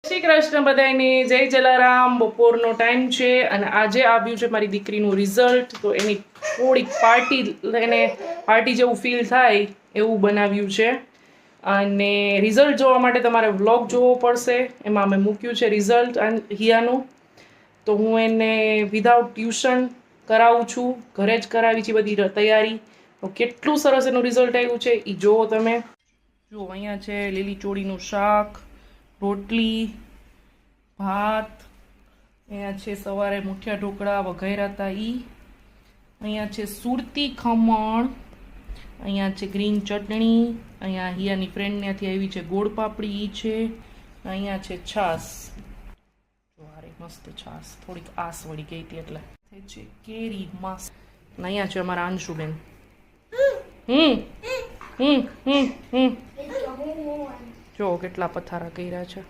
શ્રી કૃષ્ણ બધાને, જય જલારામ. બપોરનો ટાઈમ છે અને આજે આવ્યું છે મારી દીકરીનું રિઝલ્ટ. તો એની થોડીક પાર્ટી જેવું ફીલ થાય એવું બનાવ્યું છે. અને રિઝલ્ટ જોવા માટે તમારે વ્લોગ જોવો પડશે. એમાં મેં મૂક્યું છે રિઝલ્ટ હિયાનું. તો હું એને વિધાઉટ ટ્યુશન કરાવું છું, ઘરે જ કરાવી છે બધી તૈયારી. તો કેટલું સરસ એનું રિઝલ્ટ આવ્યું છે એ જોવો તમે. જો અહીંયા છે લીલી ચોળીનું શાક, રોટલી, ભાત. અહીંયા છે સવારે મુઠિયા ઢોકળા વઘાર્યા હતા ઈ. અહીંયા છે સુરતી ખમણ. અહીંયા છે ગ્રીન ચટણી. અહીંયા હિયાની ફ્રેન્ડ ત્યાંથી આવી છે ગોળ પાપડી ઈ છે. અહીંયા છે છાશ. જો હારે મસ્ત છાશ, થોડીક આસ વળી ગઈ હતી એટલે છે કેરી મસ્ત. અહીંયા છે અમારા અંશુબેન. જો કેટલા પથારા કર્યા છે.